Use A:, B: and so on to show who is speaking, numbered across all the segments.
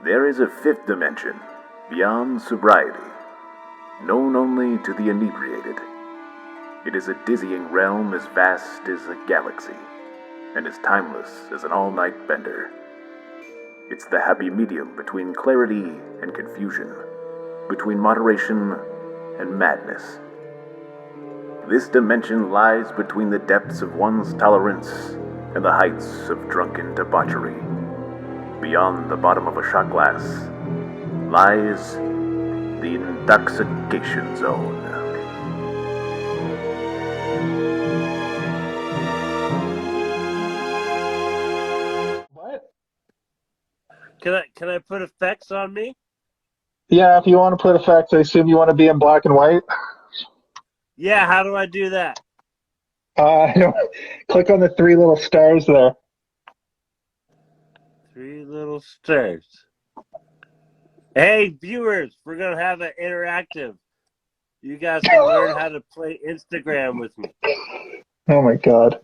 A: There is a fifth dimension, beyond sobriety, known only to the inebriated. It is a dizzying realm as vast as a galaxy, and as timeless as an all-night bender. It's the happy medium between clarity and confusion, between moderation and madness. This dimension lies between the depths of one's tolerance and the heights of drunken debauchery. Beyond the bottom of a shot glass lies the intoxication zone.
B: What?
C: Can I put effects on me?
B: Yeah, if you want to put effects, I assume you want to be in black and white.
C: Yeah, how do I do that?
B: Click on the three little stars there.
C: Three little stars. Hey, viewers, we're going to have an interactive. You guys can learn how to play Instagram with me.
B: Oh my god.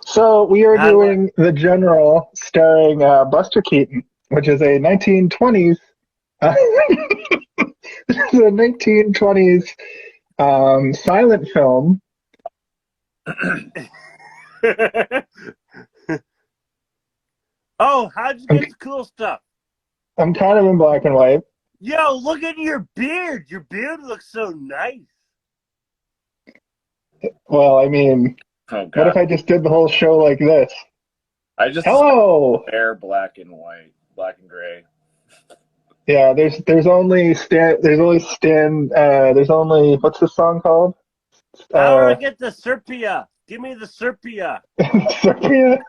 B: So we are doing The General starring Buster Keaton, which is a 1920s this is a 1920s silent film.
C: Oh, how'd you get the cool stuff?
B: I'm kind of in black and white.
C: Yo, look at your beard. Your beard looks so nice.
B: Well, I mean, what if I just did the whole show like this? Hello.
D: Hair black and white, black and gray.
B: Yeah, there's only what's the song called?
C: How do I get the sepia? Give me the sepia.
B: Sepia?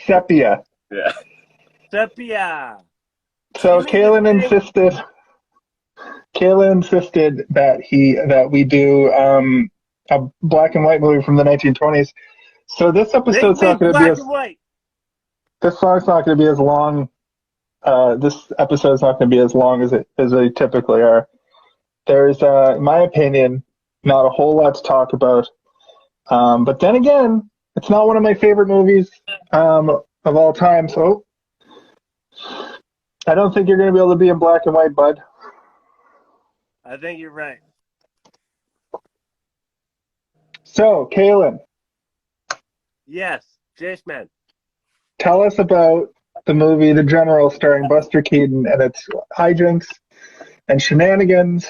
B: Sepia.
D: Yeah.
C: Sepia.
B: So Caylen insisted that we do a black and white movie from the 1920s. So this episode's not going to be as
C: white.
B: This song's not going to be as long. This episode's not going to be as long as they typically are. There's, in my opinion, not a whole lot to talk about. But then again, it's not one of my favorite movies of all time. So I don't think you're going to be able to be in black and white, bud.
C: I think you're right.
B: So, Caylen.
C: Yes, Jaceman.
B: Tell us about the movie The General starring Buster Keaton and its hijinks and shenanigans.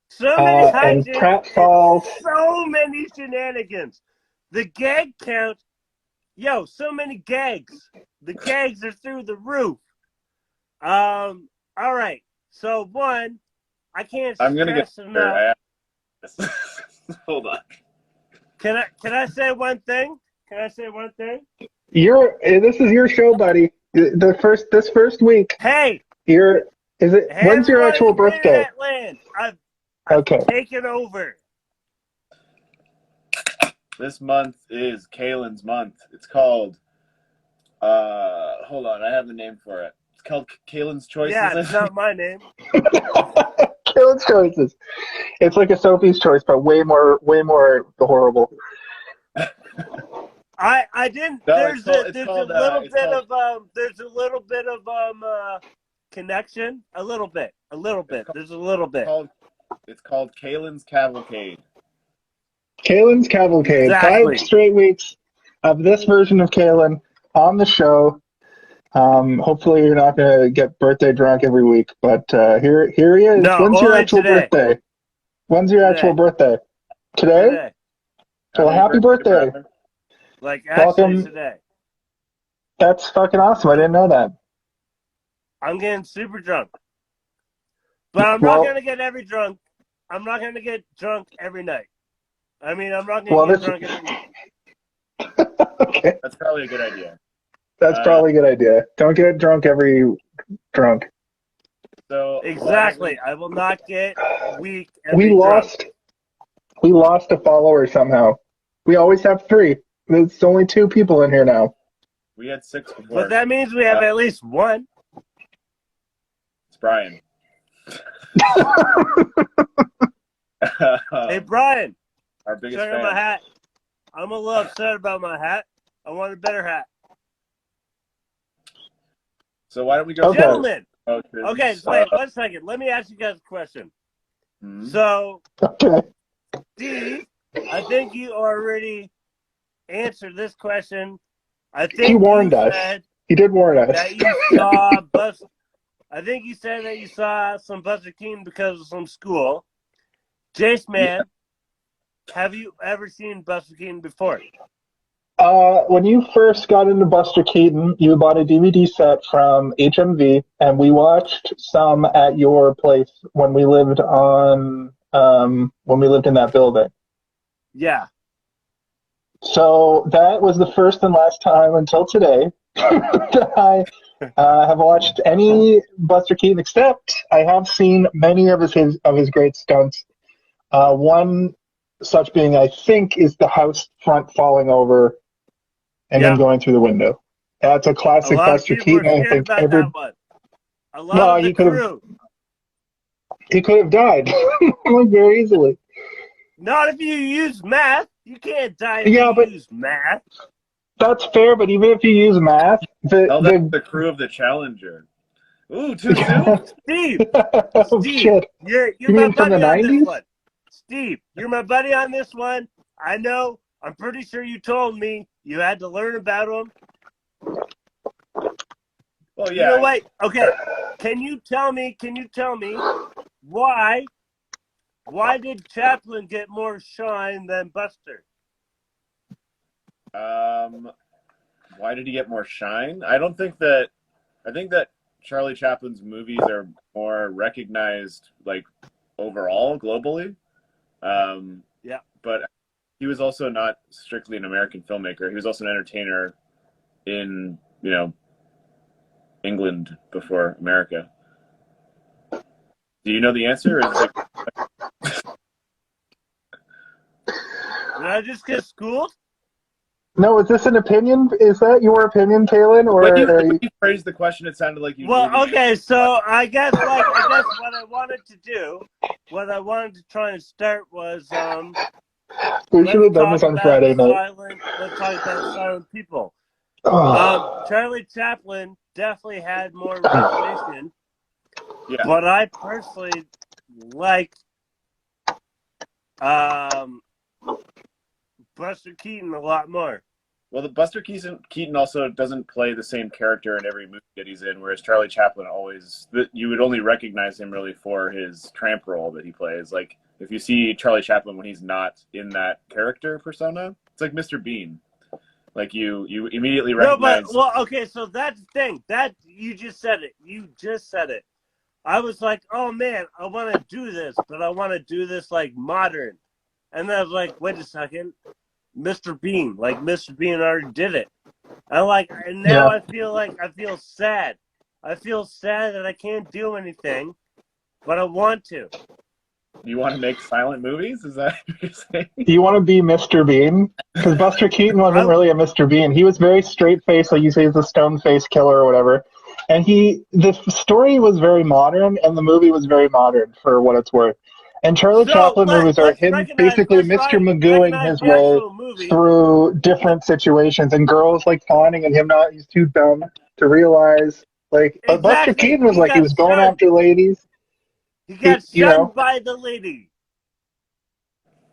C: So many hijinks
B: and pratfalls.
C: So many shenanigans. The gag count, so many gags. The gags are through the roof. All right. So one, I can't stress enough.
D: Hold on.
C: Can I say one thing? Can I say one thing?
B: This is your show, buddy. This first week.
C: Hey.
B: When's your actual birthday?
C: I've taken over.
D: This month is Caylen's month. It's called hold on, I have the name for it. It's called Caylen's Choices.
C: Yeah, it's not my name.
B: Caylen's Choices. It's like a Sophie's Choice, but way more horrible.
C: I didn't.
B: No,
C: there's a little bit of connection. A little bit. There's a little bit.
D: It's called Caylen's Cavalcade.
B: Caylen's Cavalcade.
C: Exactly.
B: 5 straight weeks of this version of Caylen on the show. Hopefully you're not going to get birthday drunk every week, but here he is.
C: No,
B: when's your actual
C: today.
B: birthday? When's your actual birthday? Today? Well, happy birthday.
C: Like, actually today.
B: That's fucking awesome. I didn't know that.
C: I'm getting super drunk. But I'm not going to get drunk. I'm not going to get drunk every night. I mean, I'm not going to get drunk every week.
B: Okay.
D: That's probably a good idea.
B: That's probably a good idea. Don't get drunk every drunk.
D: So
C: exactly. I will not get weak every
B: We lost a follower somehow. We always have 3. There's only 2 people in here now.
D: We had 6 before.
C: But that means we have at least 1.
D: It's Brian.
C: Hey, Brian.
D: Our biggest
C: check
D: fan.
C: out my hat. I'm a little upset about my hat. I want a better hat.
D: So why don't we go?
B: Okay.
C: Gentlemen.
D: Oh,
C: Okay, wait 1 second. Let me ask you guys a question.
D: Hmm?
C: So,
B: Okay.
C: Steve, I think you already answered this question. I
B: He
C: think
B: warned
C: you
B: us.
C: said
B: He did warn us.
C: that you saw I think you said that you saw some Buster Keaton because of some school. Jace, man, have you ever seen Buster Keaton before?
B: When you first got into Buster Keaton, you bought a DVD set from HMV, and we watched some at your place when we lived in that building.
C: Yeah.
B: So that was the first and last time until today that I have watched any Buster Keaton, except I have seen many of his great stunts. One such being, I think, is the house front falling over and
C: Yeah.
B: then going through the window. That's a
C: A
B: classic
C: lot of
B: Buster
C: people are
B: Keaton. I
C: scared
B: think
C: about that one. A lot
B: No,
C: of the
B: he could have-
C: crew.
B: he could have died very easily.
C: Not if you use math. You can't die if
B: Yeah,
C: you
B: but-
C: use math.
B: That's fair, but even if you use math,
D: Oh, that's the crew of the Challenger. Ooh, too soon?
C: Steve,
B: oh,
C: Steve,
B: shit.
C: you're
B: You
C: my
B: mean from
C: buddy
B: the
C: on this
B: 90s?
C: one. Steve, you're my buddy on this one. I know. I'm pretty sure you told me you had to learn about him.
D: Well,
C: You
D: yeah.
C: know what? Okay. Can you tell me why did Chaplin get more shine than Buster?
D: Why did he get more shine? I think that Charlie Chaplin's movies are more recognized, like, overall, globally.
C: Yeah.
D: But he was also not strictly an American filmmaker. He was also an entertainer in, England before America. Do you know the answer? Or is it
C: Did I just get schooled?
B: No, is this an opinion? Is that your opinion, Caylen? Or
D: when you phrased the question, it sounded like you.
C: Well,
D: knew the
C: okay, so I guess what I wanted to try and start was
B: we should have done this on Friday night?
C: Let's talk about silent people.
B: Oh.
C: Charlie Chaplin definitely had more recognition,
D: Yeah.
C: but I personally like Buster Keaton a lot more.
D: Well, the Buster Keaton also doesn't play the same character in every movie that he's in, whereas Charlie Chaplin you would only recognize him really for his tramp role that he plays. Like, if you see Charlie Chaplin when he's not in that character persona, it's like Mr. Bean. Like, you immediately recognize...
C: No, but, okay, so that's the thing. That, you just said it. I was like, oh, man, I want to do this, but I want to do this, like, modern. And then I was like, wait a second. Mr. Bean. Like, Mr. Bean already did it. And now I feel sad. I feel sad that I can't do anything, but I want to.
D: You want to make silent movies? Is that what you're saying?
B: You want to be Mr. Bean? Because Buster Keaton wasn't really a Mr. Bean. He was very straight-faced, like you say, he's a stone-faced killer or whatever. And the story was very modern, and the movie was very modern for what it's worth. And Charlie Chaplin movies are him basically Mr. Magooing his way through different situations, and girls like fawning and him not, he's too dumb to realize. Like, but Buster Keaton was he was going after ladies.
C: He got shunned by the lady.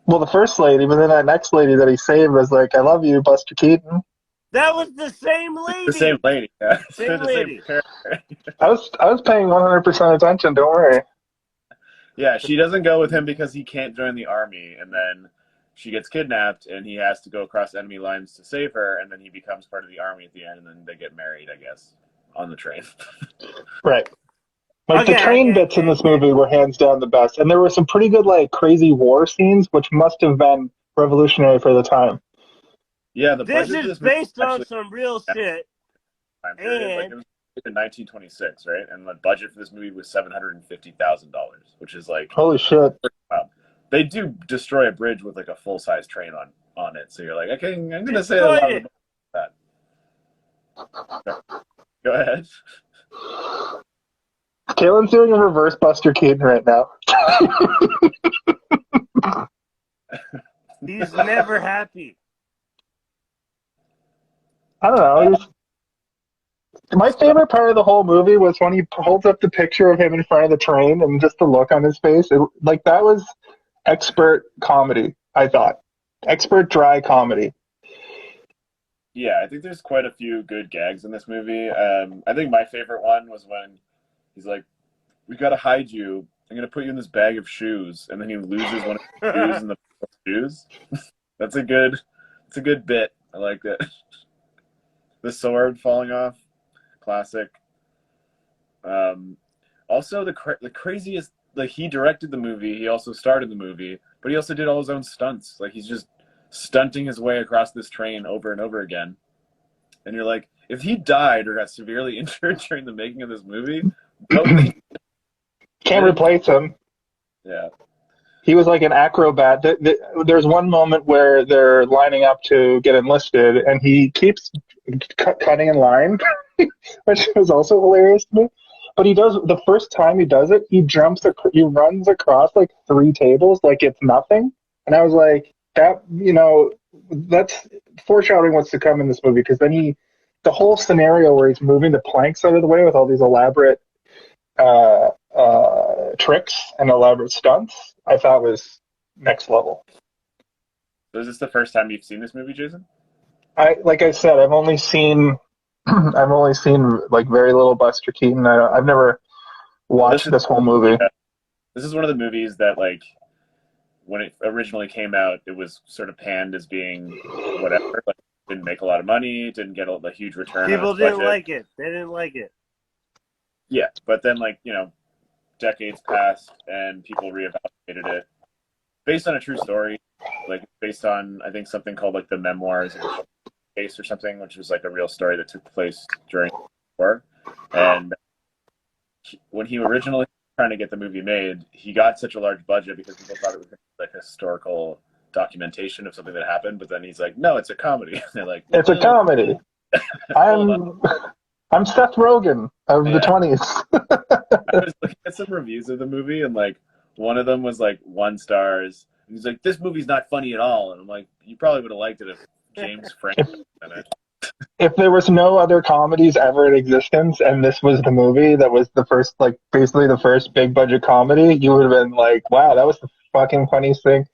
B: Well, the first lady, but then that next lady that he saved was like, I love you, Buster Keaton.
C: That was the same lady.
D: The same lady, yeah.
C: Same lady.
D: Same
B: I was paying 100% attention, don't worry.
D: Yeah, she doesn't go with him because he can't join the army, and then she gets kidnapped, and he has to go across enemy lines to save her, and then he becomes part of the army at the end, and then they get married, I guess, on the train.
B: Right. Like, the train bits in this movie were hands down the best, and there were some pretty good, like, crazy war scenes, which must have been revolutionary for the time.
D: Yeah,
C: this is based on some real shit.
D: It was in 1926, right? And the budget for this movie was $750,000, which is like,
B: holy shit.
D: Wow. They do destroy a bridge with like a full-size train on it, so you're like, okay, I'm gonna say a lot about that. Go ahead.
B: Caylen's doing a reverse Buster Keaton right now.
C: He's never happy.
B: I don't know. My favorite part of the whole movie was when he holds up the picture of him in front of the train and just the look on his face. That was expert comedy, I thought. Expert dry comedy.
D: Yeah, I think there's quite a few good gags in this movie. I think my favorite one was when he's like, "We gotta hide you. I'm gonna put you in this bag of shoes," and then he loses one of his shoes in the shoes. That's a good bit. I like that. The sword falling off, classic. Also, the craziest, like, he directed the movie, he also starred in the movie, but he also did all his own stunts. Like, he's just stunting his way across this train over and over again. And you're like, if he died or got severely injured during the making of this movie, nobody
B: can't replace him.
D: Yeah.
B: He was like an acrobat. There's one moment where they're lining up to get enlisted, and he keeps cutting in line, which was also hilarious to me. But he does, the first time he does it, he runs across like 3 tables like it's nothing. And I was like, that's foreshadowing what's to come in this movie, because then the whole scenario where he's moving the planks out of the way with all these elaborate tricks and elaborate stunts, I thought was next level.
D: So is this the first time you've seen this movie, Jason?
B: Like I said, I've only seen like very little Buster Keaton. I've never watched this whole movie.
D: This is one of the movies that, like, when it originally came out, it was sort of panned as being whatever. Like, didn't make a lot of money, didn't get a huge return.
C: People didn't like it. They didn't like it.
D: Yeah, but then, like, decades passed and people reevaluated it based on a true story, like based on, I think, something called like the memoirs of the case or something, which was like a real story that took place during the war. And when he originally trying to get the movie made, he got such a large budget because people thought it was like a historical documentation of something that happened. But then he's like, "No, it's a comedy." They're like,
B: "It's a comedy." I'm Seth Rogen of the 20s.
D: I was looking at some reviews of the movie, and like one of them was like 1 star. And he's like, "This movie's not funny at all." And I'm like, "You probably would have liked it if James Franco was in it."
B: If there was no other comedies ever in existence, and this was the movie that was the first, like basically the first big budget comedy, you would have been like, "Wow, that was the fucking funniest thing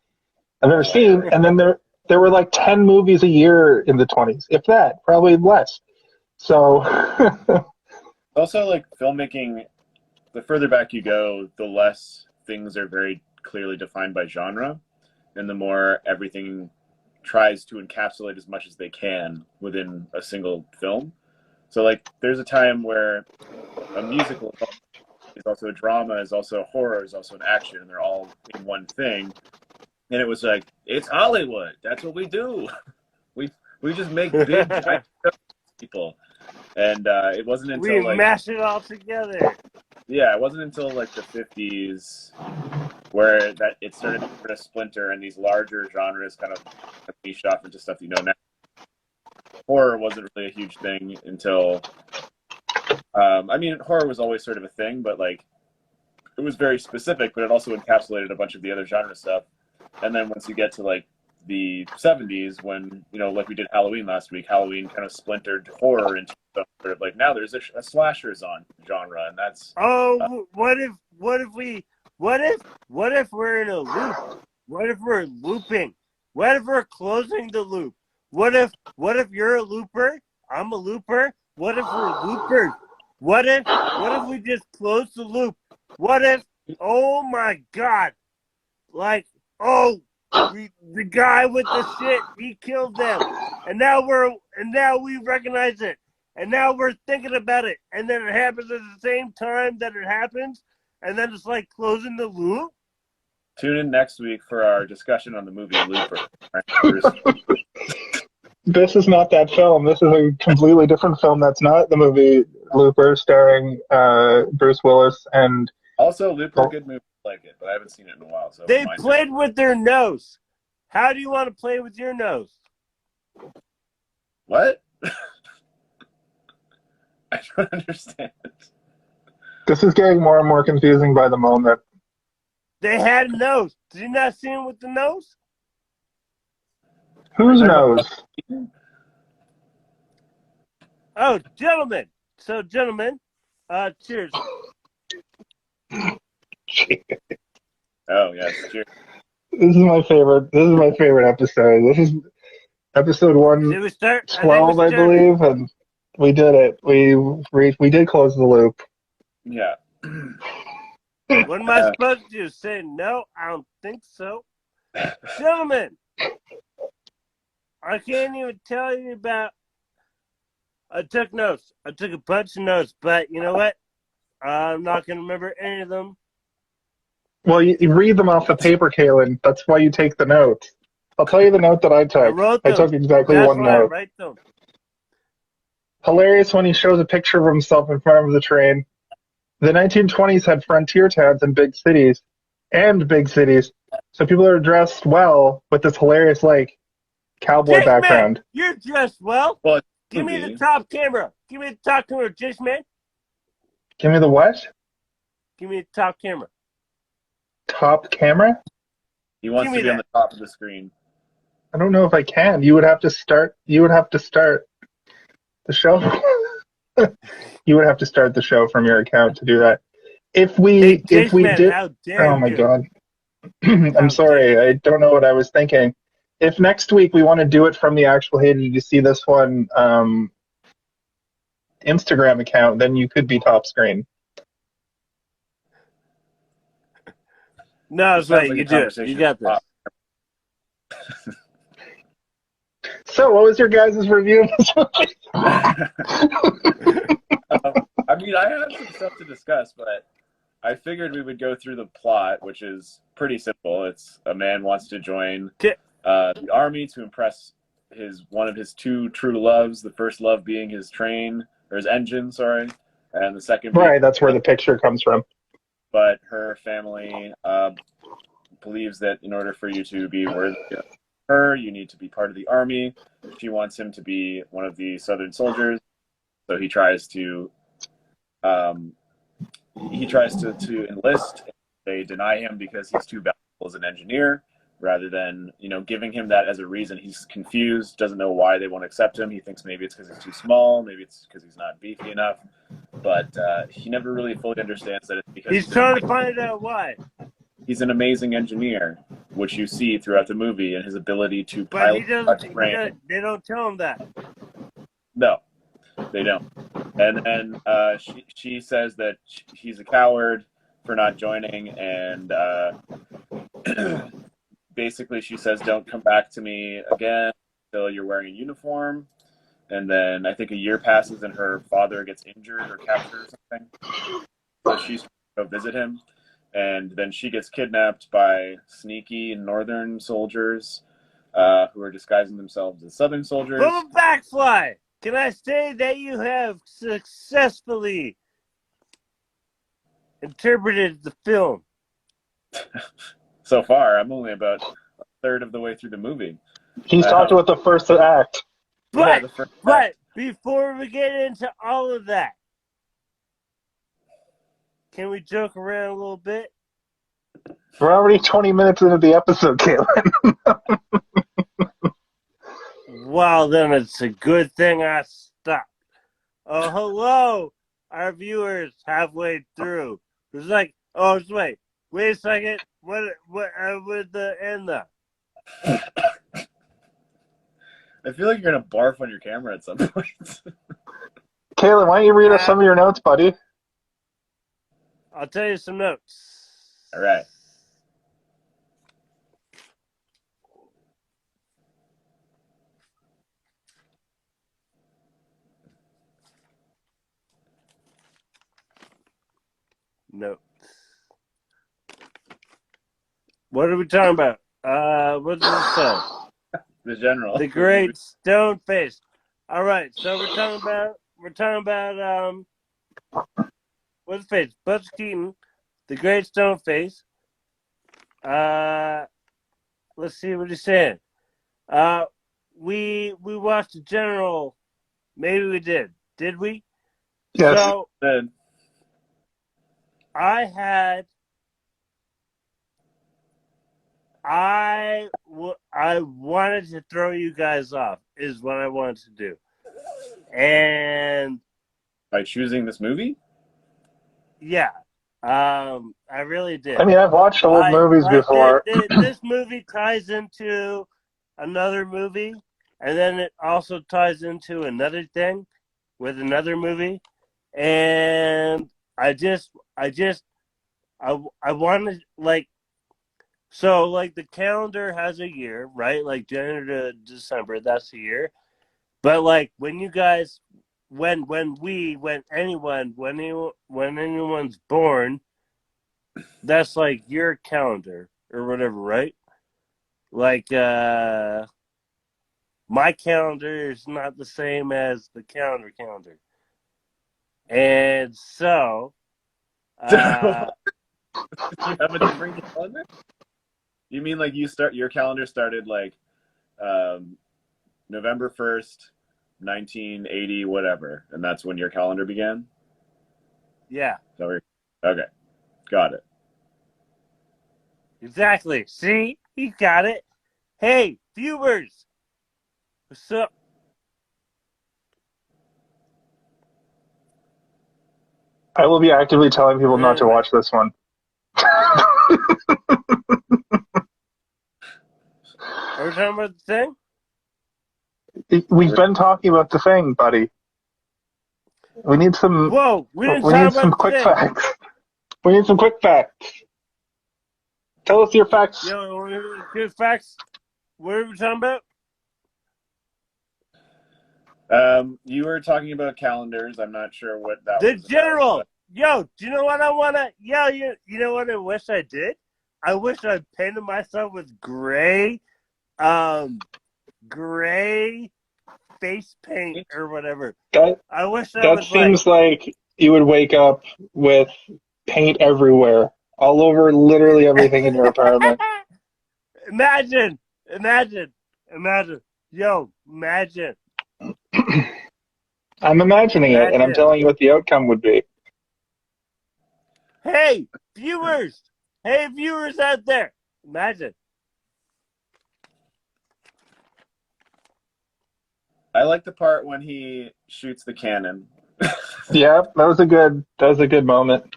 B: I've ever seen." And then there were like 10 movies a year in the 20s, if that, probably less. So
D: also, like, filmmaking, the further back you go, the less things are very clearly defined by genre, and the more everything tries to encapsulate as much as they can within a single film. So, like, there's a time where a musical is also a drama, is also a horror, is also an action, and they're all in one thing. And it was like, it's Hollywood. That's what we do. We just make big giant people. And it wasn't until
C: we mash it all together.
D: Yeah, it wasn't until like the 50s where it started to sort of splinter, and these larger genres kind of niche off into stuff you know now. Horror wasn't really a huge thing until, horror was always sort of a thing, but like it was very specific, but it also encapsulated a bunch of the other genre stuff. And then once you get to like the 70s, when, like we did Halloween last week, Halloween kind of splintered horror into stuff sort of like, now there's a slasher genre, and that's
C: what if we're in a loop? What if we're looping? What if we're closing the loop? What if you're a looper, I'm a looper? What if we're loopers? What if we just close the loop? What if, oh my God, like, the guy with the shit, he killed them, and now we recognize it, and now we're thinking about it, and then it happens at the same time that it happens, and then it's like closing the loop.
D: Tune in next week for our discussion on the movie Looper.
B: This is not that film. This is a completely different film. That's not the movie Looper, starring Bruce Willis and.
D: Also, Looper, good movie. Like it, but I haven't seen it in a while. So
C: they played with their nose. How do you want to play with your nose?
D: What? I don't understand.
B: This is getting more and more confusing by the moment.
C: They had a nose. Did you not see him with the nose?
B: Whose nose?
C: Oh, gentlemen, So, gentlemen, cheers.
D: Oh yes, cheers.
B: This is my favorite. This is my favorite episode. This is episode
C: Did we start?
B: 112, I believe, and we did it. We did close the loop.
D: Yeah.
C: What am I supposed to do? Say no? I don't think so. Gentlemen, I can't even tell you about. I took notes. I took a bunch of notes, but you know what? I'm not going to remember any of them.
B: Well, you read them off the paper, Caylen. That's why you take the notes. I'll tell you the note that I took.
C: I wrote them.
B: I took exactly
C: That's
B: one
C: why I
B: note.
C: write them.
B: Hilarious when he shows a picture of himself in front of the train. The 1920s had frontier towns and big cities. So people are dressed well with this hilarious, like, cowboy background.
C: Man, you're dressed well.
D: Well,
C: Give me the top camera. Give me the top camera, Jason, man.
B: Give me the what?
C: Give me the top camera.
B: Top camera?
D: He wants to be on the top of the screen.
B: I don't know if I can. You would have to start the show. You would have to start the show from your account to do that. If we did,
C: how dare
B: oh my
C: you.
B: God. I'm sorry. I don't know what I was thinking. If next week we want to do it from the actual Hey, did you see this one Instagram account, then you could be top screen.
C: No, it's right. You do it. You got this.
B: So, what was your guys' review of this movie?
D: I mean, I have some stuff to discuss, but I figured we would go through the plot, which is pretty simple. It's a man wants to join the army to impress one of his two true loves. The first love being his train, or his engine, sorry, and the second.
B: Right, that's where the picture comes from.
D: But her family believes that in order for you to be worthy of her, you need to be part of the army. She wants him to be one of the Southern soldiers, so he tries to enlist. They deny him because he's too valuable as an engineer, rather than giving him that as a reason. He's confused, doesn't know why they won't accept him. He thinks maybe it's because he's too small, maybe it's because he's not beefy enough, but he never really fully understands that it's because
C: he's trying to find out why.
D: He's an amazing engineer, which you see throughout the movie, and his ability to
C: But
D: pilot.
C: they don't tell him that.
D: No, they don't. And she says that he's a coward for not joining, and basically she says, "Don't come back to me again until you're wearing a uniform." And then I think a year passes, and her father gets injured or captured or something. So she's to go visit him. And then she gets kidnapped by sneaky northern soldiers who are disguising themselves as southern soldiers.
C: Boom, backfly! Can I say that you have successfully interpreted the film?
D: So far, I'm only about a third of the way through the movie.
B: He's talking about the first act.
C: But before we get into all of that, can we joke around a little bit?
B: We're already 20 minutes into the episode, Caylen.
C: Well, then it's a good thing I stopped. Oh, hello, our viewers halfway through. It's like, oh, wait a second. What with the end though?
D: I feel like you're gonna barf on your camera at some point.
B: Caylen, why don't you read us some of your notes, buddy?
C: I'll tell you some notes.
D: All right.
C: Notes. What are we talking about? What does it say?
D: The general.
C: The Great Stone Face. All right, so we're talking about what's the face? Buzz Keaton, the Great Stone Face. Let's see what he's saying. We watched the general. Maybe we did. Did we?
B: Yes.
C: So I wanted to throw you guys off, is what I wanted to do. And
D: By choosing this movie?
C: Yeah. I really did.
B: I mean, I've watched old movies before.
C: This movie ties into another movie, and then it also ties into another thing with another movie, and I wanted, like, so, like, the calendar has a year, right? Like January to December, that's a year. But like when you guys, when anyone's born, that's like your calendar or whatever, right? Like my calendar is not the same as the calendar. And so
D: You have a different calendar? You mean like your calendar started like November 1st, 1980, whatever, and that's when your calendar began?
C: yeah.
D: Okay. Got it.
C: Exactly. See? He got it. Hey, viewers. What's up?
B: I will be actively telling people not to watch this one.
C: Are we talking about the thing?
B: We've been talking about the thing, buddy. We need some.
C: Whoa, we
B: need some quick facts. We need some quick facts. Tell us your facts.
C: Yo, good facts. What are we talking about?
D: You were talking about calendars. I'm not sure what that
C: was.
D: The
C: general.
D: About.
C: Yo, do you know what I want to? Yo, you know what I wish I did? I wish I painted myself with gray face paint or whatever. I wish that
B: seems like you would wake up with paint everywhere, all over literally everything in your apartment.
C: Imagine. Yo, imagine.
B: I'm imagining it, and I'm telling you what the outcome would be.
C: Hey, viewers out there, imagine.
D: I like the part when he shoots the cannon.
B: Yeah, that was a good moment.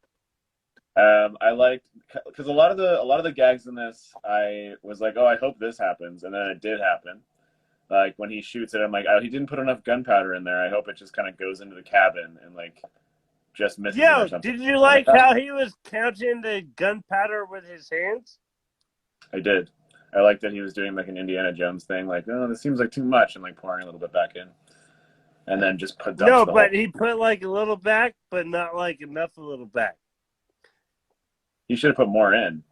D: I liked, because a lot of the gags in this, I was like, oh, I hope this happens, and then it did happen. Like when he shoots it, I'm like, oh, he didn't put enough gunpowder in there. I hope it just kind of goes into the cabin and like just misses him or something.
C: Did you like how he was counting the gunpowder with his hands?
D: I did. I liked that he was doing like an Indiana Jones thing, like, oh, this seems like too much, and like pouring a little bit back in, and then just put.
C: No, but he put like a little back, but not like enough a little back.
D: He should have put more in.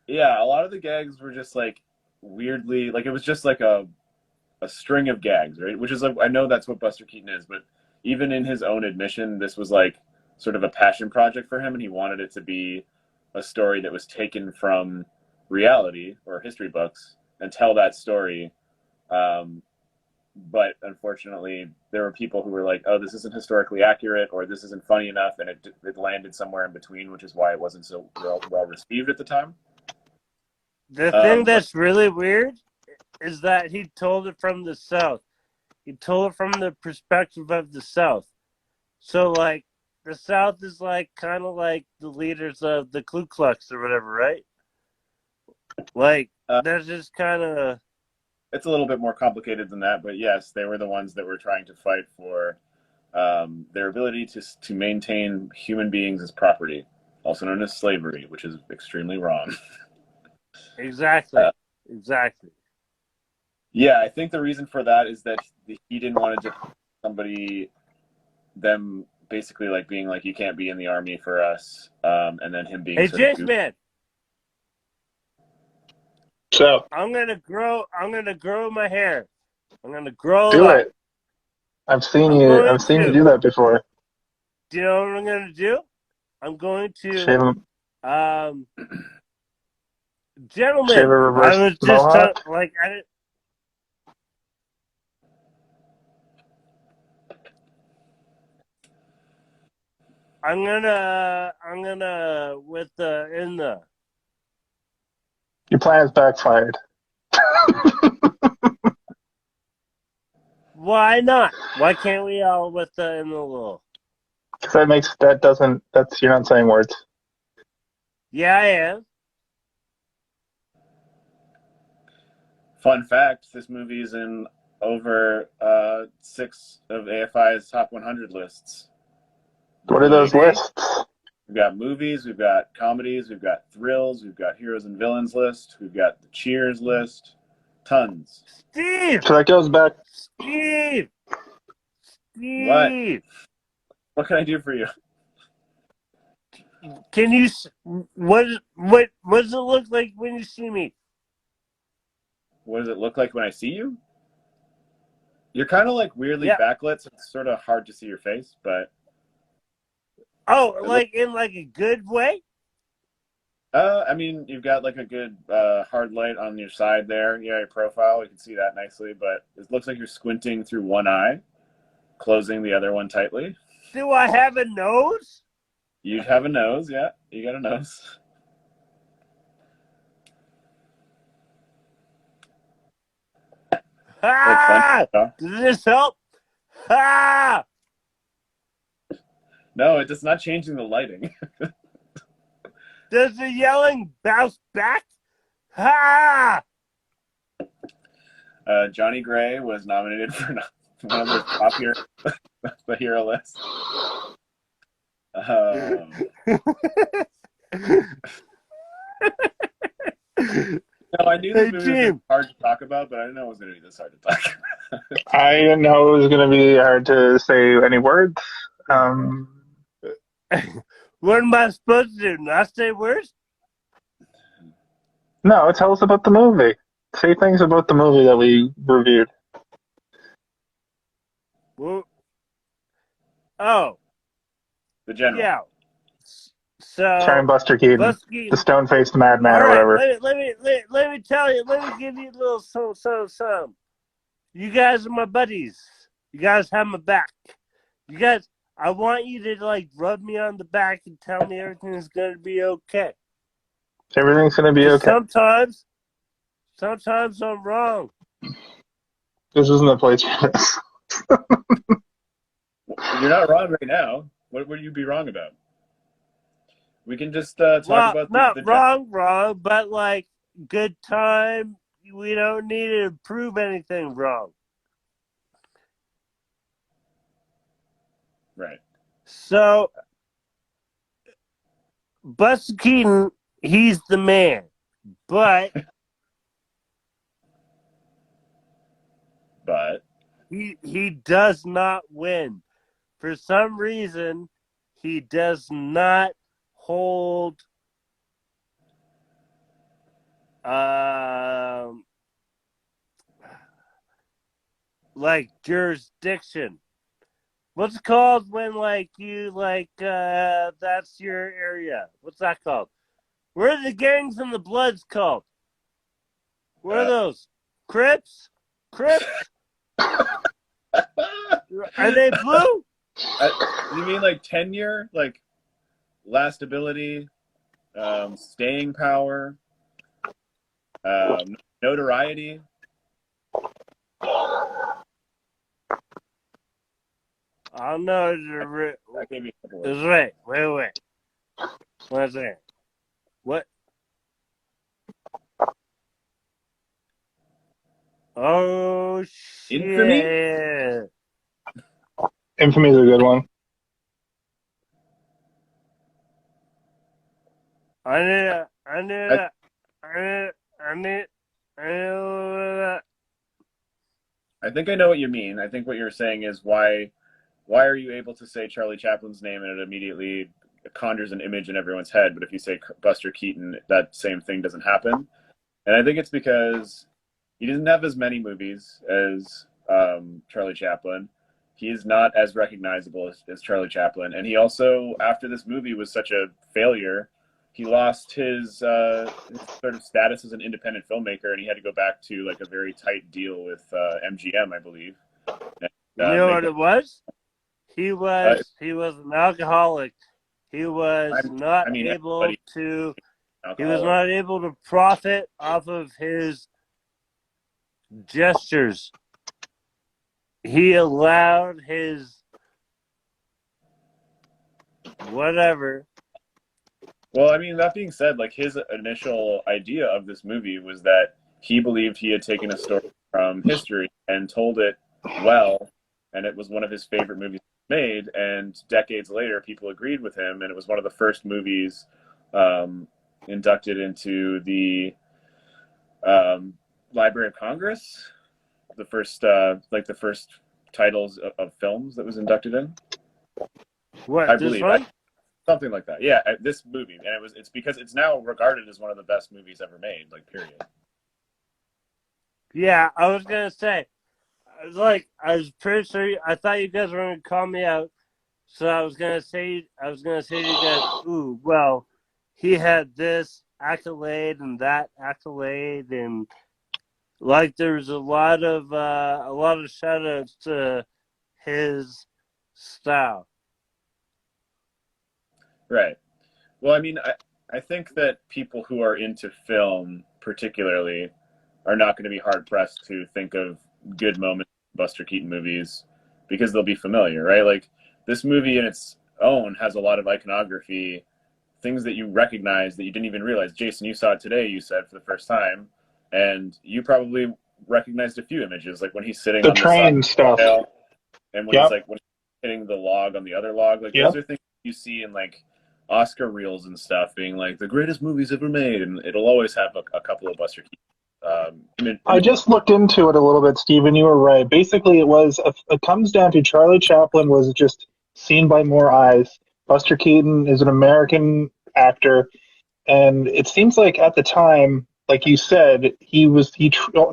D: Yeah, a lot of the gags were just like weirdly, like it was just like a string of gags, right? Which is like, I know that's what Buster Keaton is, but even in his own admission, this was like sort of a passion project for him, and he wanted it to be a story that was taken from reality or history books and tell that story. But unfortunately, there were people who were like, oh, this isn't historically accurate, or this isn't funny enough, and it landed somewhere in between, which is why it wasn't so well received at the time.
C: The thing that's really weird is that he told it from the South. He told it from the perspective of the South. So, like, the South is like kind of like the leaders of the Ku Klux or whatever, right? Like, there's just kind of...
D: It's a little bit more complicated than that, but yes, they were the ones that were trying to fight for their ability to maintain human beings as property, also known as slavery, which is extremely wrong.
C: Exactly.
D: Yeah, I think the reason for that is that he didn't want to just them basically like being like, you can't be in the army for us, and then him being.
C: Hey, Jace man.
B: So
C: I'm gonna grow my hair. I'm gonna grow
B: do
C: up.
B: it. I've seen you do that before.
C: Do you know what I'm gonna do? I'm going to
B: shave him.
C: Gentlemen,
B: shave a reverse
C: I was just
B: mohawk?
C: I'm gonna with the
B: Your plan has backfired.
C: Why not? Why can't we all with the in the little?
B: That's you're not saying words.
C: Yeah, I am.
D: Fun fact: this movie is in over 6 of AFI's top 100 lists.
B: What are those lists?
D: We've got movies, we've got comedies, we've got thrills, we've got heroes and villains list, we've got the Cheers list, tons.
C: Steve.
B: So that goes back.
C: Steve.
D: What can I do for you?
C: Can you? What does it look like when you see me?
D: What does it look like when I see you? You're kind of like weirdly backlit, so it's sort of hard to see your face, but...
C: Oh, like in like a good way?
D: I mean, you've got like a good hard light on your side there. Yeah, your profile, you can see that nicely, but it looks like you're squinting through one eye, closing the other one tightly.
C: Do I have a nose?
D: You have a nose, yeah. You got a nose.
C: Ah! Does this help? Ah!
D: No, it's not changing the lighting.
C: Does the yelling bounce back? Ha!
D: Johnny Gray was nominated for one of the top the hero list. No, I knew this movie was hard to talk about, but I didn't know it was going to be this hard to talk about.
B: I didn't know it was going to be hard to say any words.
C: What am I supposed to do? Not say words?
B: No, tell us about the movie. Say things about the movie that we reviewed.
C: Well, oh.
D: The general.
C: Yeah. So
B: Sharon Buster Keaton, the stone-faced madman or whatever.
C: Let me tell you. Let me give you a little some. You guys are my buddies. You guys have my back. You guys, I want you to like rub me on the back and tell me everything's gonna be okay.
B: Everything's gonna be okay.
C: Sometimes I'm wrong.
B: This isn't the place for this.
D: You're not wrong right now. What would you be wrong about? We can just talk about
C: not wrong, but like good time. We don't need to prove anything wrong.
D: Right.
C: So, Buster Keaton, he's the man, but he does not win. For some reason, he does not hold like jurisdiction. What's it called when like you like that's your area? What's that called? Where are the gangs and the Bloods called? What are those? Crips? Are they blue?
D: You mean like tenure, like last ability, staying power, notoriety?
C: I don't know. It's right. Wait. One second. What? Oh, shit.
D: Infamy?
B: Infamy is a good one.
C: I need
D: I think I know what you mean. I think what you're saying is why are you able to say Charlie Chaplin's name and it immediately conjures an image in everyone's head, but if you say Buster Keaton, that same thing doesn't happen? And I think it's because he doesn't have as many movies as Charlie Chaplin. He is not as recognizable as Charlie Chaplin. And he also, after this movie was such a failure, he lost his sort of status as an independent filmmaker, and he had to go back to like a very tight deal with MGM, I believe. And,
C: you know what it was? He was an alcoholic. He was not able to profit off of his gestures. he allowed his whatever.
D: Well, I mean, that being said, like his initial idea of this movie was that he believed he had taken a story from history and told it well, and it was one of his favorite movies made. And decades later, people agreed with him, and it was one of the first movies inducted into the Library of Congress. The first, like the first titles of films that was inducted in.
C: What,
D: I
C: this
D: believe.
C: one?
D: Something like that. Yeah, this movie, and it's because it's now regarded as one of the best movies ever made. Like, period.
C: Yeah, I was gonna say, I was pretty sure. I thought you guys were gonna call me out, so I was gonna say to you guys, ooh, well, he had this accolade and that accolade, and like there's a lot of shout outs to his style.
D: Right. Well, I mean, I think that people who are into film, particularly, are not going to be hard pressed to think of good moments in Buster Keaton movies because they'll be familiar, right? Like this movie in its own has a lot of iconography, things that you recognize that you didn't even realize. Jason, you saw it today, you said, for the first time, and you probably recognized a few images, like when he's sitting
B: The
D: on
B: train
D: the
B: stuff.
D: and when he's like when he's hitting the log on the other log, like those are things you see in like Oscar reels and stuff, being like the greatest movies ever made, and it'll always have a couple of Buster Keaton.
B: I just looked into it a little bit, Stephen. You were right. Basically, it comes down to Charlie Chaplin was just seen by more eyes. Buster Keaton is an American actor, and it seems like at the time, like you said, he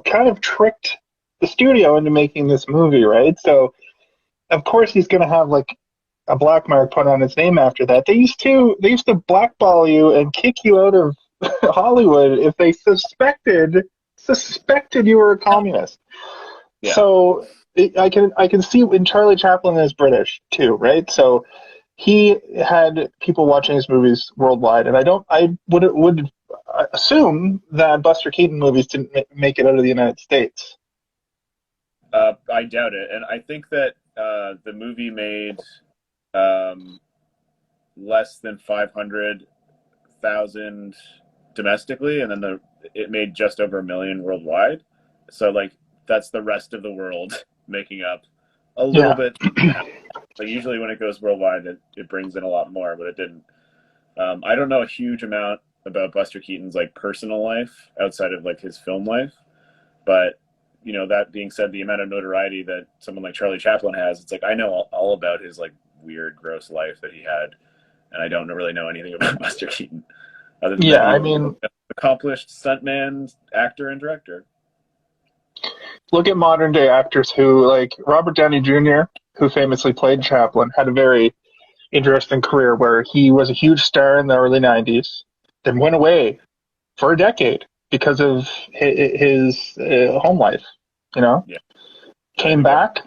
B: kind of tricked the studio into making this movie, right? So, of course, he's going to have like a black mark put on his name after that. They used to blackball you and kick you out of Hollywood if they suspected you were a communist. Yeah. So I can see when Charlie Chaplin is British too, right? So he had people watching his movies worldwide, and I would assume that Buster Keaton movies didn't make it out of the United States.
D: I doubt it, and I think that the movie made less than 500,000 domestically, and then it made just over 1 million worldwide. So like that's the rest of the world making up a little bit. Like usually when it goes worldwide, it brings in a lot more, but it didn't. I don't know a huge amount about Buster Keaton's like personal life outside of like his film life, but you know, that being said, the amount of notoriety that someone like Charlie Chaplin has, it's like I know all about his like weird, gross life that he had, and I don't really know anything about Buster Keaton. Other than that, I mean, accomplished stuntman, actor, and director.
B: Look at modern day actors who, like Robert Downey Jr., who famously played Chaplin, had a very interesting career where he was a huge star in the early 90s, then went away for a decade because of his home life, you know? Yeah. Came back,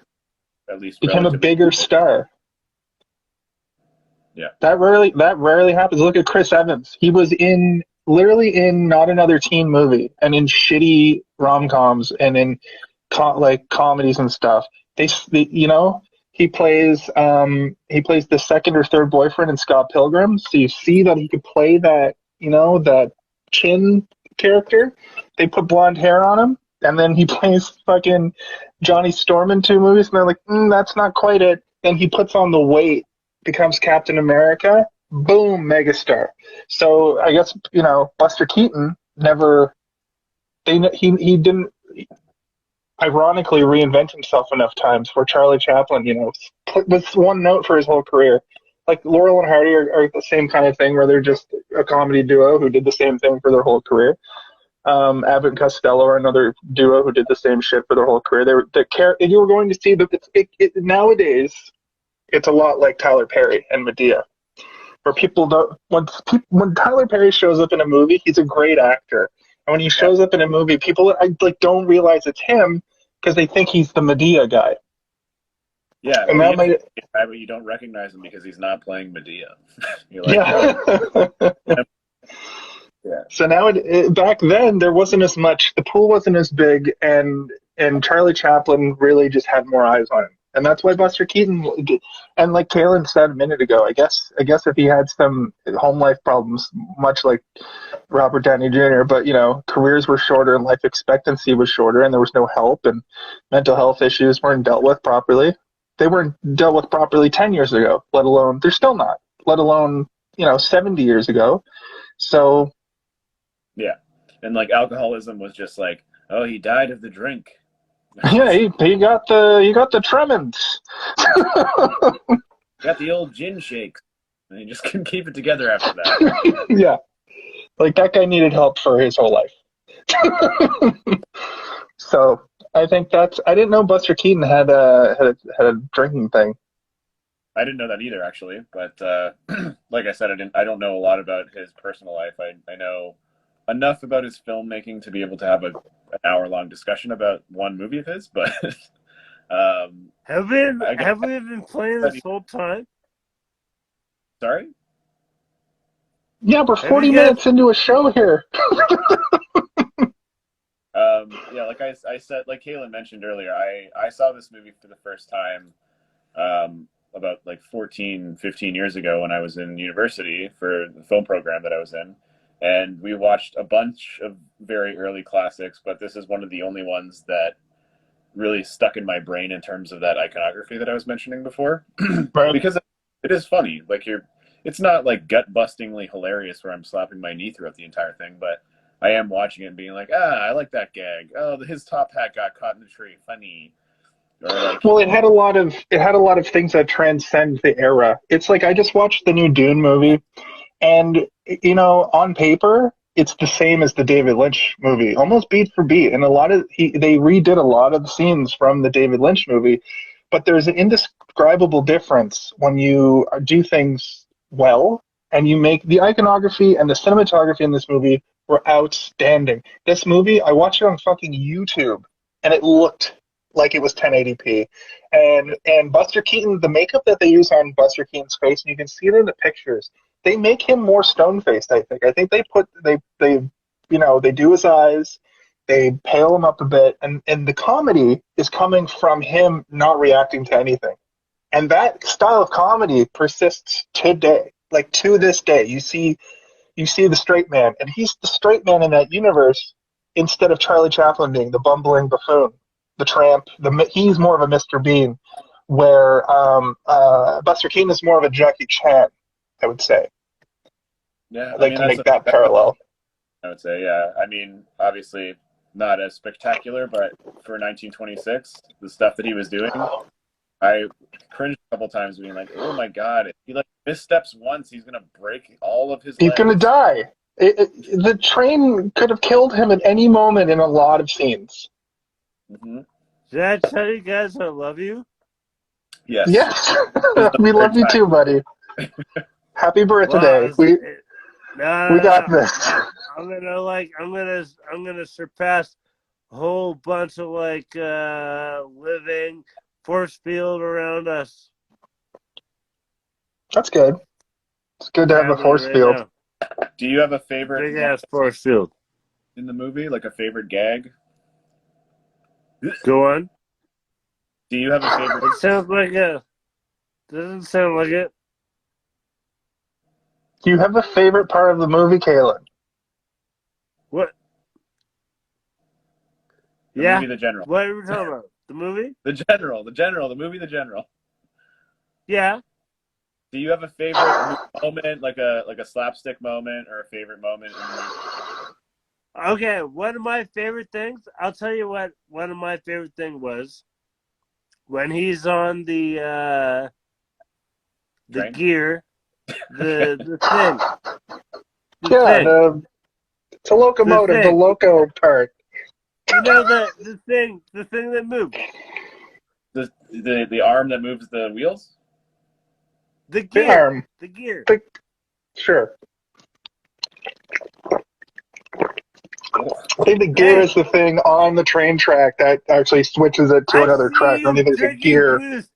D: at least
B: became a bigger star.
D: Yeah.
B: That rarely happens. Look at Chris Evans. He was literally in not another teen movie and in shitty rom-coms and in comedies and stuff. He plays the second or third boyfriend in Scott Pilgrim. So you see that he could play that, that chin character. They put blonde hair on him, and then he plays fucking Johnny Storm in 2 movies, and they're like, that's not quite it. Then he puts on the weight, becomes Captain America, boom, megastar. So I guess, Buster Keaton he didn't ironically reinvent himself enough times where Charlie Chaplin, was one note for his whole career. Like Laurel and Hardy are the same kind of thing where they're just a comedy duo who did the same thing for their whole career. Abbott and Costello are another duo who did the same shit for their whole career. You were going to see that nowadays it's a lot like Tyler Perry and Medea, where people don't when Tyler Perry shows up in a movie, he's a great actor, and when he shows up in a movie, people don't realize it's him because they think he's the Medea guy.
D: Yeah,
B: and
D: but you don't recognize him because he's not playing Medea. You're like,
B: yeah. So now, back then, there wasn't as much. The pool wasn't as big, and and Charlie Chaplin really just had more eyes on him. And that's why Buster Keaton, and like Caylen said a minute ago, I guess if he had some home life problems, much like Robert Downey Jr., but careers were shorter and life expectancy was shorter, and there was no help, and mental health issues weren't dealt with properly. They weren't dealt with properly 10 years ago, let alone, they're still not, let alone, 70 years ago. So.
D: Yeah. And like alcoholism was just like, oh, he died of the drink.
B: Yeah, he got the tremens.
D: Got the old gin shakes, and he just couldn't keep it together after that.
B: Yeah, like that guy needed help for his whole life. So I think I didn't know Buster Keaton had a drinking thing.
D: I didn't know that either, actually. But like I said, I don't know a lot about his personal life. I know enough about his filmmaking to be able to have an hour-long discussion about one movie of his, but
C: have we been playing this whole time?
D: Sorry?
B: Yeah, we're 40 minutes into a show here.
D: Yeah, like I said, like Caylen mentioned earlier, I saw this movie for the first time about like 14, 15 years ago when I was in university for the film program that I was in. And we watched a bunch of very early classics, but this is one of the only ones that really stuck in my brain in terms of that iconography that I was mentioning before.
B: Right.
D: Because it is funny. Like it's not like gut-bustingly hilarious where I'm slapping my knee throughout the entire thing, but I am watching it and being like, I like that gag. Oh, his top hat got caught in the tree. Funny. Or like,
B: well, it had a lot of things that transcend the era. It's like I just watched the new Dune movie. And, on paper, it's the same as the David Lynch movie, almost beat for beat. And they redid a lot of the scenes from the David Lynch movie. But there's an indescribable difference when you do things well and you make the iconography and the cinematography in this movie were outstanding. This movie, I watched it on fucking YouTube and it looked like it was 1080p. And Buster Keaton, the makeup that they use on Buster Keaton's face, and you can see it in the pictures, they make him more stone-faced, I think. I think they do his eyes, they pale him up a bit, and the comedy is coming from him not reacting to anything. And that style of comedy persists today, like to this day. You see the straight man, and he's the straight man in that universe instead of Charlie Chaplin being the bumbling buffoon, the tramp. He's more of a Mr. Bean, where Buster Keaton is more of a Jackie Chan, I would say.
D: Yeah,
B: I'd like to make that parallel.
D: I would say, yeah. I mean, obviously not as spectacular, but for 1926, the stuff that he was doing, I cringed a couple times being like, oh my God, if he like missteps once, he's going to break all of his legs.
B: He's going to die. The train could have killed him at any moment in a lot of scenes.
D: Mm-hmm.
C: Did I tell you guys I love you?
D: Yes.
B: Yes. We love you too, buddy. Happy birthday.
C: Well,
B: we got this.
C: I'm gonna surpass a whole bunch of living force field around us.
B: That's good. It's good to have a force field.
C: Now.
D: Do you have a favorite
C: big ass force field
D: in the movie, like a favorite gag?
C: Go on.
D: Do you have a favorite?
C: It sounds like doesn't sound like it.
B: Do you have a favorite part of the movie, Caylen?
C: What?
D: The movie, The General.
C: What are we talking about? The movie?
D: The General. The movie, The General.
C: Yeah.
D: Do you have a favorite moment, like a slapstick moment, or a favorite moment in the movie?
C: Okay, one of my favorite things, I'll tell you what one of my favorite things was. When he's on the gear, the thing.
B: It's a locomotive, the loco part.
C: You know the thing that moves.
D: The arm that moves the wheels?
C: The gear.
B: The arm.
C: The gear.
B: Sure. I think the gear is the thing on the train track that actually switches it to another track. I don't think there's a gear.
C: Boost.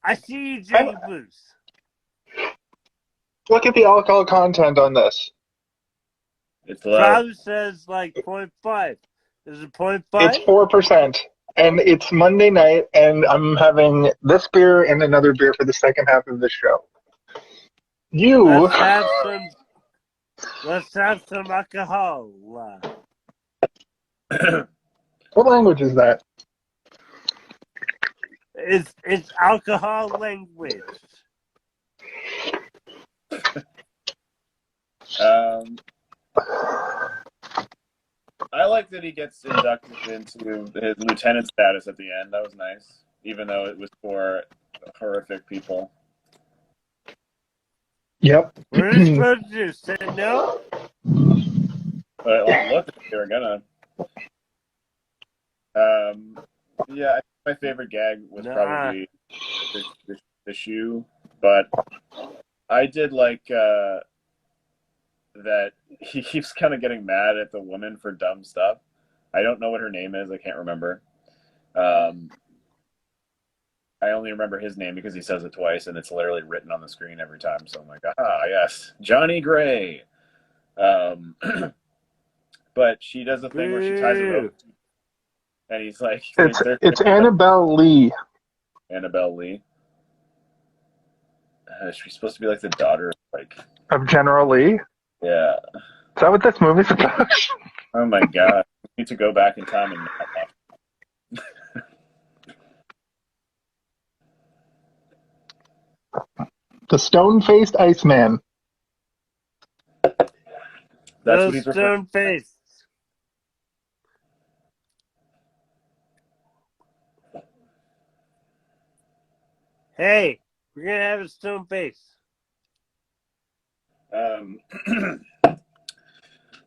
C: I see you drinking boost.
B: Look at the alcohol content on this.
D: It's low.
C: Probably says like 0.5. Is it 0.5?
B: It's 4%. And it's Monday night, and I'm having this beer and another beer for the second half of the show.
C: Let's have some alcohol.
B: What language is that?
C: It's alcohol language.
D: I like that he gets inducted into his lieutenant status at the end. That was nice, even though it was for horrific people.
C: What are you supposed to do? Say no?
D: But look, they were gonna. Yeah, I think my favorite gag was probably the shoe, but I did like that he keeps kind of getting mad at the woman for dumb stuff. I don't know what her name is. I can't remember. I only remember his name because he says it twice, and it's literally written on the screen every time. So I'm like, yes, Johnny Gray. But she does the thing where she ties a rope, and he's like,
B: it's Annabelle Lee.
D: Annabelle Lee. She's supposed to be like the daughter
B: of General Lee.
D: Yeah.
B: Is that what this movie's about?
D: Oh my god! I need to go back in time and not watch.
B: The stone-faced Iceman.
D: That's what he's
C: stone-faced. Hey, we're gonna have a stone face.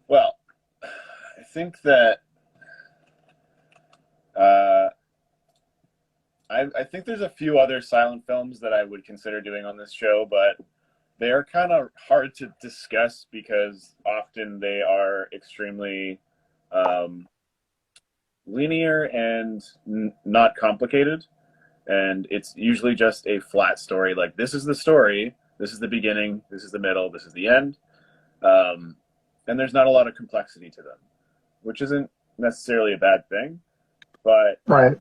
D: Well, I think that I think there's a few other silent films that I would consider doing on this show, but they are kind of hard to discuss because often they are extremely linear and not complicated. And it's usually just a flat story. Like, this is the story, this is the beginning, this is the middle, this is the end. And there's not a lot of complexity to them, which isn't necessarily a bad thing. But
B: right.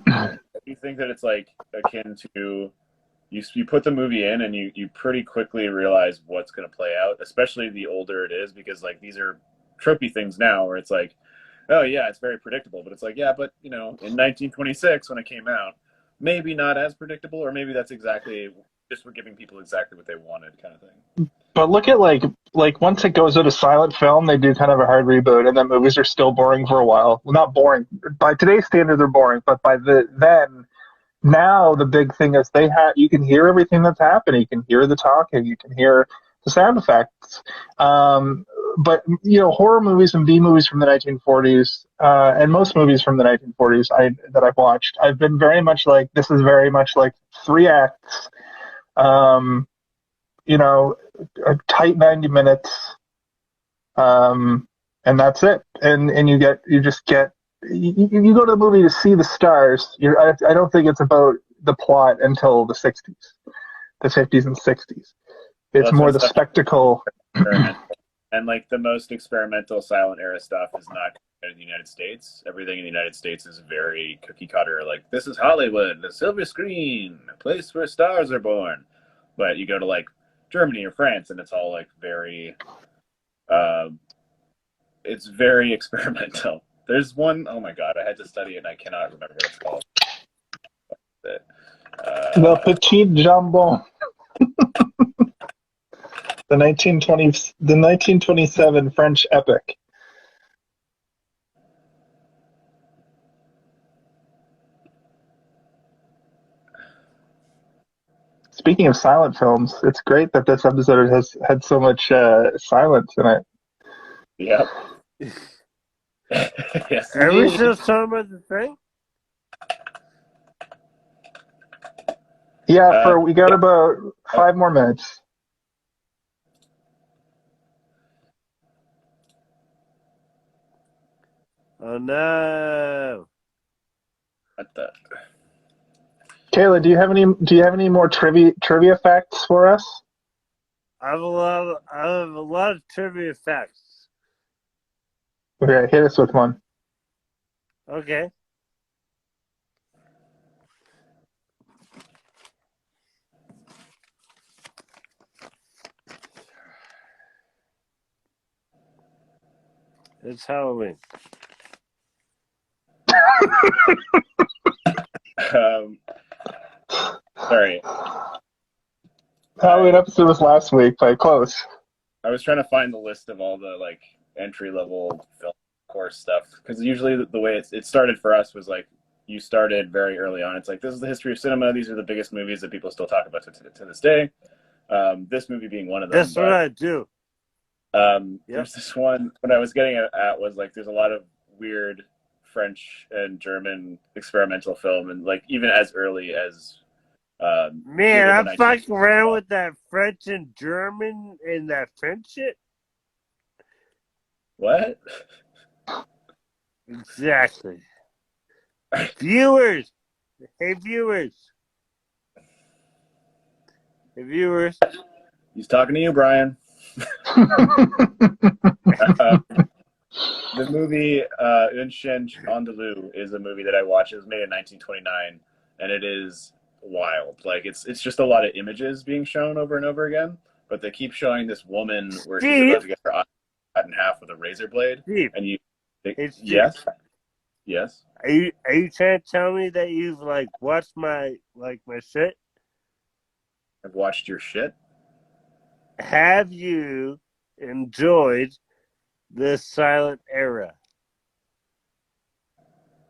D: I do think that it's like akin to you put the movie in and you pretty quickly realize what's going to play out, especially the older it is, because like these are tropey things now where it's like, oh yeah, it's very predictable. But it's like, yeah, but you know, in 1926 when it came out, maybe not as predictable, or maybe that's exactly just we're giving people exactly what they wanted kind of thing.
B: But look at like once it goes out of silent film, they do kind of a hard reboot, and then movies are still boring for a while. Well, not boring by today's standard, they're boring, but by then now the big thing is you can hear everything that's happening. You can hear the talking, you can hear the sound effects. But you know, horror movies and B movies from the 1940s, and most movies from the 1940s that I've watched, I've been very much like, this is very much like 3 acts. You know, a tight 90 minutes, and that's it. And you go to the movie to see the stars. I don't think it's about the plot until the 60s, the 50s and 60s. It's more the spectacle.
D: And like the most experimental silent era stuff is not in the United States. Everything in the United States is very cookie cutter. Like, this is Hollywood, the silver screen, a place where stars are born. But you go to like Germany or France, and it's all like very, it's very experimental. There's one, oh my god, I had to study it and I cannot remember what it's called.
B: Le Petit Jambon. The 1927 French epic. Speaking of silent films, it's great that this episode has had so much silence in it.
D: Yep. Yes.
C: Are we still talking about the thing?
B: Yeah, we got about 5 more minutes.
C: Oh no!
D: What the?
B: Caylen, do you have any more trivia facts for us?
C: I have a lot of trivia facts.
B: Okay, hit us with one.
C: Okay. It's Halloween.
D: Sorry.
B: Halloween episode was last week, but close.
D: I was trying to find the list of all the like entry level film course stuff, because usually the way it started for us was like you started very early on. It's like, this is the history of cinema. These are the biggest movies that people still talk about to this day. This movie being one of them.
C: That's what I do.
D: There's this one, what I was getting at was like, there's a lot of weird French and German experimental film, and like even as early as
C: man, I'm fucking around with that French and German and that French shit.
D: What?
C: Exactly. Viewers. Hey, viewers. Hey, viewers.
D: He's talking to you, Brian. The movie Un Chien Andalou is a movie that I watched. It was made in 1929, and it is wild. Like it's just a lot of images being shown over and over again, but they keep showing this woman where she's about to get her eye cut in half with a razor blade.
C: Steve,
D: and you,
C: yes.
D: Are
C: you trying to tell me that you've like watched my shit?
D: I've watched your shit.
C: Have you enjoyed this silent era?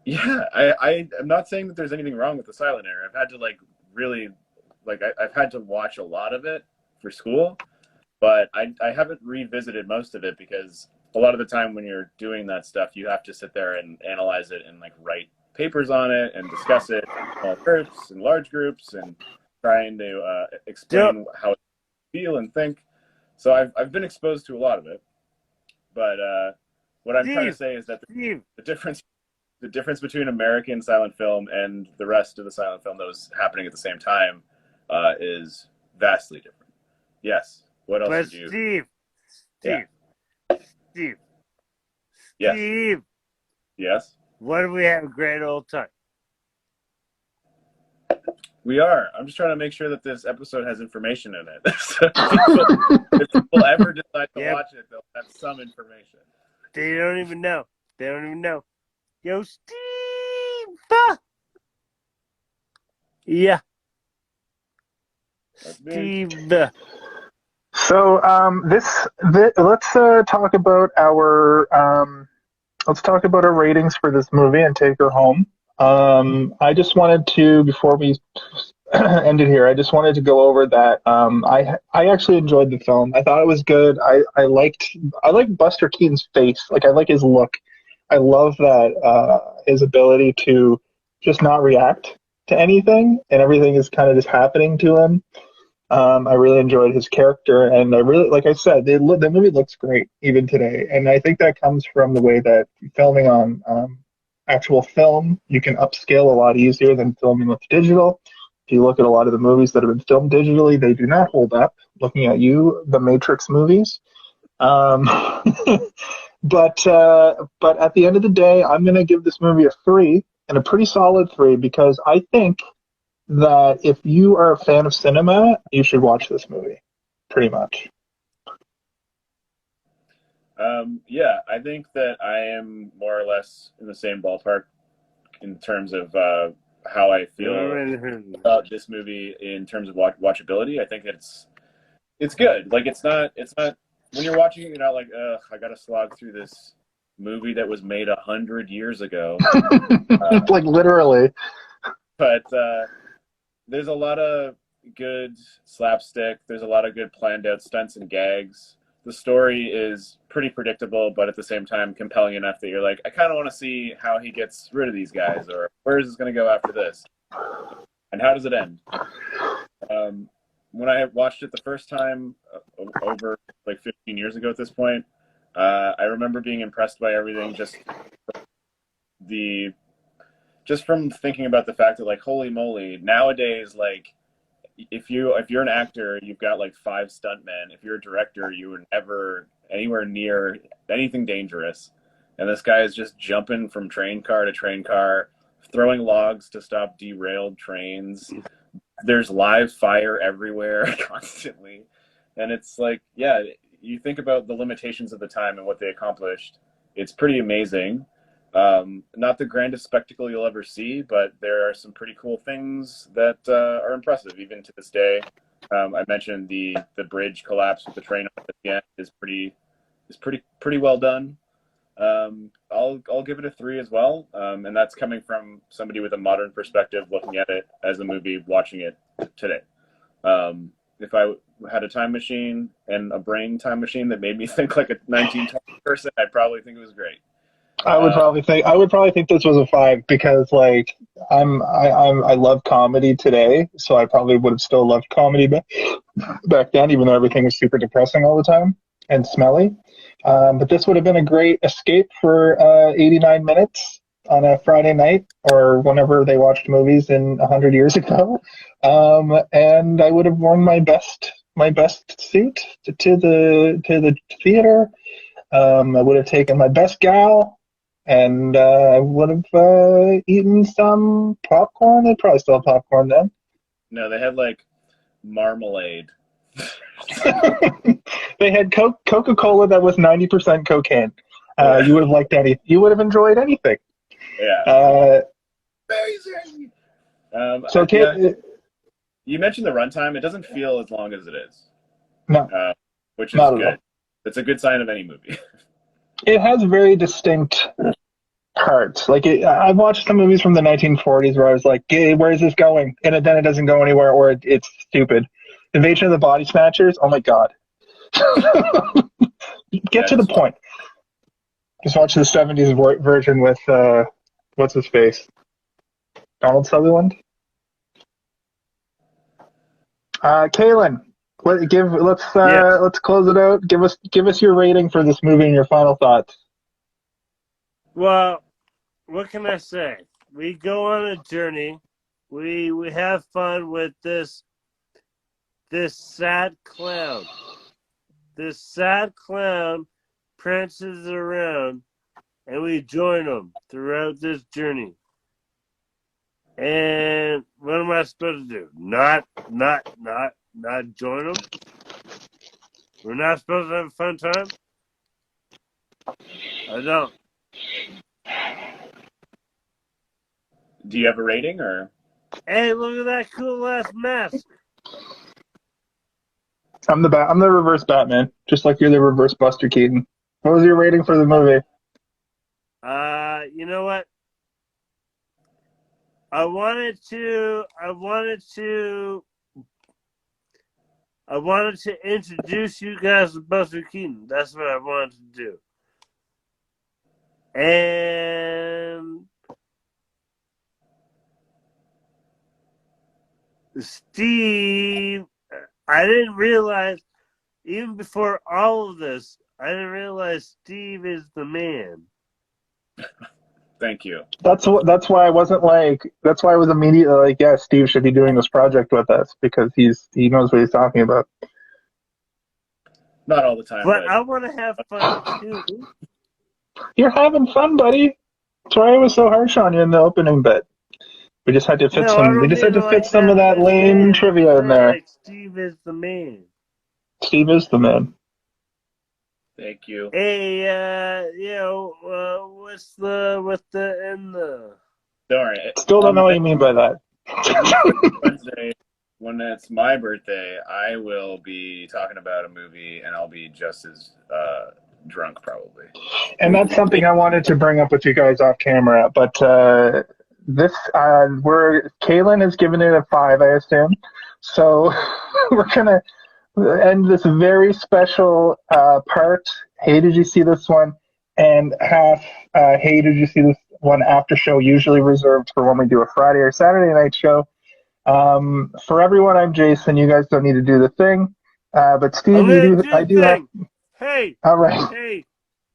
D: Yeah, I'm not saying that there's anything wrong with the silent era. I've had to I've had to watch a lot of it for school, but I haven't revisited most of it, because a lot of the time when you're doing that stuff, you have to sit there and analyze it and like write papers on it and discuss it in small groups and large groups and trying to explain how it feel and think. So I've been exposed to a lot of it, but what I'm trying to say is that the difference between American silent film and the rest of the silent film that was happening at the same time is vastly different. Yes. What else did you?
C: Steve.
D: Yes.
C: Steve.
D: Yes.
C: What do we have a great old time?
D: We are. I'm just trying to make sure that this episode has information in it. So if people ever decide to watch it, they'll have some information.
C: They don't even know. Yo, Steve! Yeah. Steve.
B: So let's talk about our ratings for this movie and take her home. I just wanted to, before we ended here, I just wanted to go over that I actually enjoyed the film. I thought it was good. I liked Buster Keaton's face. Like, I like his look. I love that his ability to just not react to anything, and everything is kind of just happening to him. I really enjoyed his character, and I really, like I said, the movie looks great even today, and I think that comes from the way that filming on actual film, you can upscale a lot easier than filming with digital. If you look at a lot of the movies that have been filmed digitally, they do not hold up. Looking at the Matrix movies. But at the end of the day, I'm going to give this movie a 3, and a pretty solid 3, because I think that if you are a fan of cinema, you should watch this movie, pretty much.
D: Yeah, I think that I am more or less in the same ballpark in terms of how I feel about this movie in terms of watchability. I think it's good. Like, it's not when you're watching it, you're not like, ugh, I gotta slog through this movie that was made 100 years ago.
B: Like, literally.
D: But there's a lot of good slapstick. There's a lot of good planned out stunts and gags. The story is pretty predictable, but at the same time compelling enough that you're like, I kind of want to see how he gets rid of these guys, or where is this going to go after this, and how does it end. When I watched it the first time, over like 15 years ago at this point, I remember being impressed by everything, just from thinking about the fact that, like, holy moly, nowadays, like, if you're an actor, you've got like 5 stuntmen. If you're a director, you were never anywhere near anything dangerous. and this guy is just jumping from train car to train car, throwing logs to stop derailed trains. There's live fire everywhere constantly. And it's like, yeah, you think about the limitations of the time and what they accomplished. It's pretty amazing. Not the grandest spectacle you'll ever see, but there are some pretty cool things that are impressive even to this day. I mentioned the bridge collapse with the train at the end is pretty well done. I'll give it a 3 as well, and that's coming from somebody with a modern perspective, looking at it as a movie, watching it today. If I had a time machine and a brain time machine that made me think like a 1920 person, I'd probably think it was great.
B: I would probably think this was a 5 because like I love comedy today, so I probably would have still loved comedy back then, even though everything was super depressing all the time and smelly. But this would have been a great escape for 89 minutes on a Friday night or whenever they watched movies 100 years ago. And I would have worn my best suit to the theater. I would have taken my best gal, and I would have eaten some popcorn. They probably still have popcorn then.
D: No, they had like marmalade.
B: They had Coca-Cola that was 90% cocaine. You would have liked any. You would have enjoyed anything.
D: Yeah. Amazing.
B: So,
D: you mentioned the runtime. It doesn't feel as long as it is.
B: No.
D: Which is good. It's a good sign of any movie.
B: It has very distinct parts. Like I've watched some movies from the 1940s where I was like, "Hey, where is this going?" And then it doesn't go anywhere, or it's stupid. Invasion of the Body Snatchers. Oh my god. Get to the point. Just watch the 70s version with what's his face, Donald Sutherland. Caylen, let's close it out. Give us your rating for this movie and your final thoughts.
C: Well, what can I say? We go on a journey. We have fun with this sad clown. This sad clown prances around, and we join him throughout this journey. And what am I supposed to do? Not join them? We're not supposed to have a fun time? I don't.
D: Do you have a rating or?
C: Hey, look at that cool ass mask.
B: I'm the reverse Batman, just like you're the reverse Buster Keaton. What was your rating for the movie?
C: You know what? I wanted to introduce you guys to Buster Keaton. That's what I wanted to do. And Steve, I didn't realize, even before all of this, I didn't realize Steve is the man.
D: Thank you.
B: That's why I wasn't like. That's why I was immediately like, yeah, Steve should be doing this project with us because he knows what he's talking about.
D: Not all the time,
C: but I want to have fun too.
B: You're having fun, buddy. That's why I was so harsh on you in the opening bit. We just had to fit some of that lame trivia in there.
C: Like Steve is the man.
B: Steve is the man.
D: Thank you.
C: Hey, what's in the?
D: Don't worry.
B: Still don't know what you mean by that.
D: Wednesday, when it's my birthday, I will be talking about a movie, and I'll be just as drunk probably.
B: And that's something I wanted to bring up with you guys off camera, but Caylen has given it a 5, I assume. So we're gonna end this very special part. Hey, did you see this one? And half. Hey, did you see this one? After show, usually reserved for when we do a Friday or Saturday night show. For everyone, I'm Jason. You guys don't need to do the thing. But Steve, I do have.
C: Hey.
B: All right.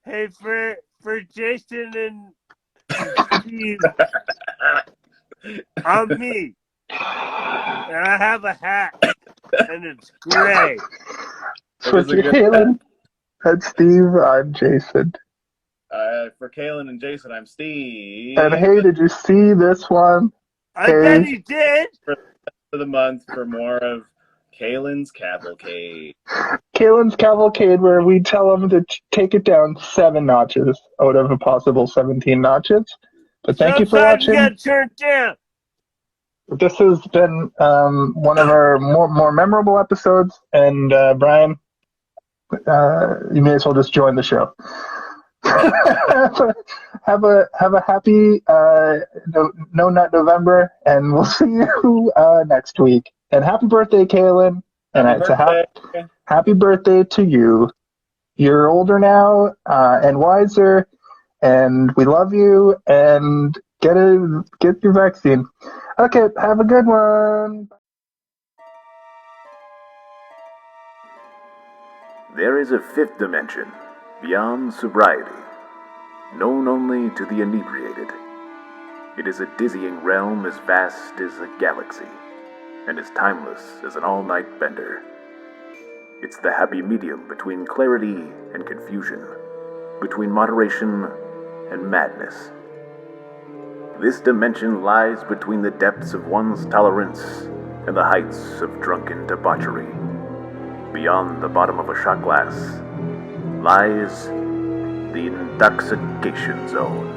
C: Hey, for Jason and Steve, I'm me. And I have a hat, and it's gray.
B: For Caylen, that's Steve. I'm Jason.
D: For Caylen and Jason, I'm Steve.
B: And hey, did you see this one?
C: I bet he did.
D: For the month for more of Caylen's Cavalcade.
B: Caylen's Cavalcade, where we tell them to take it down 7 notches out of a possible 17 notches. But thank you for watching.
C: Get turned down.
B: This has been one of our more memorable episodes, and Brian, you may as well just join the show. have a happy No Nut November, and we'll see you next week. And happy birthday, Caylen! And happy birthday to you. You're older now and wiser, and we love you. And get your vaccine. Okay, have a good one.
A: There is a fifth dimension, beyond sobriety, known only to the inebriated. It is a dizzying realm as vast as a galaxy, and as timeless as an all-night bender. It's the happy medium between clarity and confusion, between moderation and madness. This dimension lies between the depths of one's tolerance and the heights of drunken debauchery. Beyond the bottom of a shot glass lies the intoxication zone.